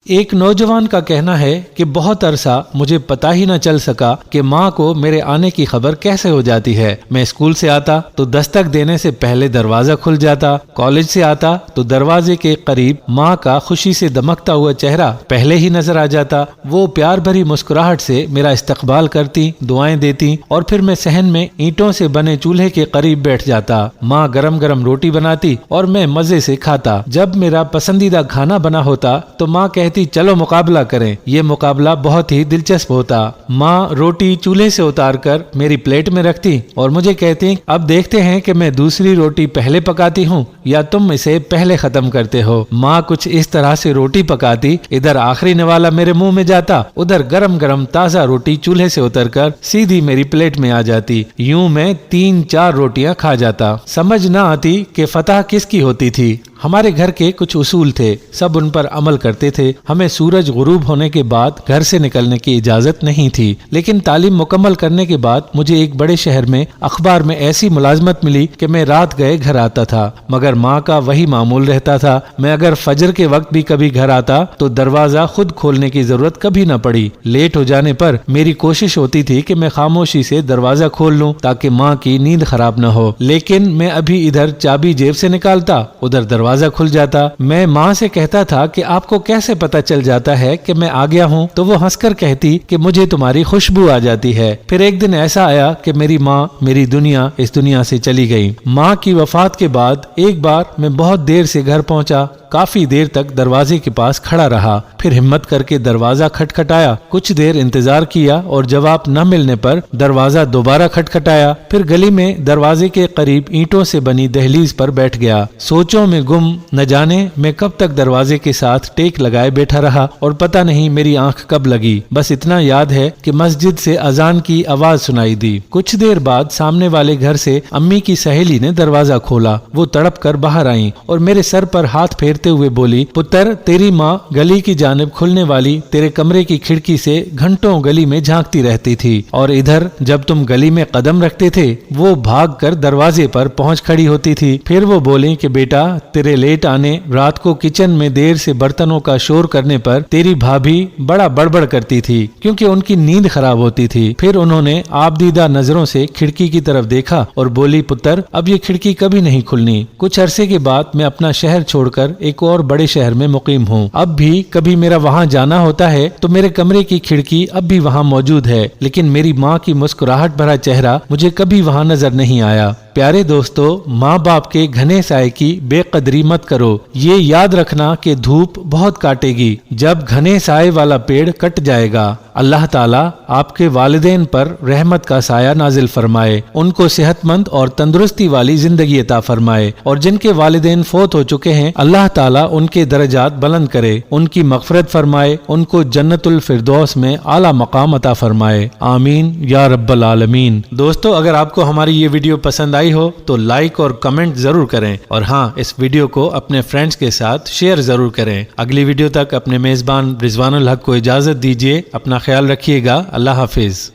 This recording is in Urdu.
ایک نوجوان کا کہنا ہے کہ بہت عرصہ مجھے پتا ہی نہ چل سکا کہ ماں کو میرے آنے کی خبر کیسے ہو جاتی ہے۔ میں اسکول سے آتا تو دستک دینے سے پہلے دروازہ کھل جاتا، کالج سے آتا تو دروازے کے قریب ماں کا خوشی سے دمکتا ہوا چہرہ پہلے ہی نظر آ جاتا۔ وہ پیار بھری مسکراہٹ سے میرا استقبال کرتی، دعائیں دیتی اور پھر میں صحن میں اینٹوں سے بنے چولہے کے قریب بیٹھ جاتا۔ ماں گرم گرم روٹی بناتی اور میں مزے سے کھاتا۔ جب میرا پسندیدہ کھانا بنا ہوتا تو ماں کہتی چلو مقابلہ کریں۔ یہ مقابلہ بہت ہی دلچسپ ہوتا۔ ماں روٹی چولہے سے اتار کر میری پلیٹ میں رکھتی اور مجھے کہتی اب دیکھتے ہیں کہ میں دوسری روٹی پہلے پکاتی ہوں یا تم اسے پہلے ختم کرتے ہو۔ ماں کچھ اس طرح سے روٹی پکاتی، ادھر آخری نوالا میرے منہ میں جاتا، ادھر گرم گرم تازہ روٹی چولہے سے اتر کر سیدھی میری پلیٹ میں آ جاتی۔ یوں میں 3-4 روٹیاں کھا جاتا۔ سمجھ نہ آتی کہ فتح کس کی ہوتی تھی۔ ہمارے گھر کے کچھ اصول تھے، سب ان پر عمل کرتے تھے۔ ہمیں سورج غروب ہونے کے بعد گھر سے نکلنے کی اجازت نہیں تھی، لیکن تعلیم مکمل کرنے کے بعد مجھے ایک بڑے شہر میں اخبار میں ایسی ملازمت ملی کہ میں رات گئے گھر آتا تھا، مگر ماں کا وہی معمول رہتا تھا۔ میں اگر فجر کے وقت بھی کبھی گھر آتا تو دروازہ خود کھولنے کی ضرورت کبھی نہ پڑی۔ لیٹ ہو جانے پر میری کوشش ہوتی تھی کہ میں خاموشی سے دروازہ کھول لوں تاکہ ماں کی نیند خراب نہ ہو، لیکن میں ابھی ادھر چابی جیب سے نکالتا، ادھر دروازہ کھل جاتا۔ میں ماں سے کہتا تھا کہ آپ کو کیسے پتا چل جاتا ہے کہ میں آ گیا ہوں؟ تو وہ ہنس کر کہتی کہ مجھے تمہاری خوشبو آ جاتی ہے۔ پھر ایک دن ایسا آیا کہ میری ماں میری دنیا اس دنیا سے چلی گئی۔ ماں کی وفات کے بعد ایک بار میں بہت دیر سے گھر پہنچا، کافی دیر تک دروازے کے پاس کھڑا رہا، پھر ہمت کر کے دروازہ کھٹکھٹایا، کچھ دیر انتظار کیا اور جواب نہ ملنے پر دروازہ دوبارہ کھٹکھٹایا، پھر گلی میں دروازے کے قریب اینٹوں سے بنی دہلیز پر بیٹھ گیا۔ سوچوں میں گم، نہ جانے میں کب تک دروازے کے ساتھ ٹیک لگائے بیٹھا رہا اور پتہ نہیں میری آنکھ کب لگی۔ بس اتنا یاد ہے کہ مسجد سے اذان کی آواز سنائی دی۔ کچھ دیر بعد سامنے والے گھر سے امی کی سہیلی نے دروازہ کھولا۔ وہ تڑپ کر باہر آئیں اور میرے سر پر ہاتھ پھیرتے ہوئے بولی پتر، تیری ماں گلی کی جانب کھلنے والی تیرے کمرے کی کھڑکی سے گھنٹوں گلی میں جھانکتی رہتی تھی، اور ادھر جب تم گلی میں قدم رکھتے تھے وہ بھاگ کر دروازے پر پہنچ کھڑی ہوتی تھی۔ پھر وہ بولیں کہ بیٹا، تیرے لیٹ آنے، رات کو کچن میں دیر سے برتنوں کا شور کرنے پر تیری بھابھی بڑا بڑبڑ کرتی تھی کیونکہ ان کی نیند خراب ہوتی تھی۔ پھر انہوں نے آبدیدہ نظروں سے کھڑکی کی طرف دیکھا اور بولی پتر، اب یہ کھڑکی کبھی نہیں کھلنی۔ کچھ عرصے کے بعد میں اپنا شہر چھوڑ کر ایک اور بڑے شہر میں مقیم ہوں۔ اب بھی کبھی میرا وہاں جانا ہوتا ہے تو میرے کمرے کی کھڑکی اب بھی وہاں موجود ہے، لیکن میری ماں کی مسکراہٹ بھرا چہرہ مجھے کبھی وہاں نظر نہیں آیا۔ پیارے دوستو، ماں باپ کے گھنے سائے کی بے قدری مت کرو۔ یہ یاد رکھنا کہ دھوپ بہت کاٹے گی، جب گھنے سائے والا پیڑ کٹ جائے گا۔ اللہ تعالیٰ آپ کے والدین پر رحمت کا سایہ نازل فرمائے، ان کو صحت مند اور تندرستی والی زندگی عطا فرمائے، اور جن کے والدین فوت ہو چکے ہیں اللہ تعالیٰ ان کے درجات بلند کرے، ان کی مغفرت فرمائے، ان کو جنت الفردوس میں اعلیٰ مقام عطا فرمائے، آمین یا رب العالمین۔ دوستو، اگر آپ کو ہماری یہ ویڈیو پسند آئی ہو تو لائک اور کمنٹ ضرور کریں، اور ہاں، اس ویڈیو کو اپنے فرینڈز کے ساتھ شیئر ضرور کریں۔ اگلی ویڈیو تک اپنے میزبان رضوان الحق کو اجازت دیجیے۔ اپنا خیال رکھیے گا۔ اللہ حافظ۔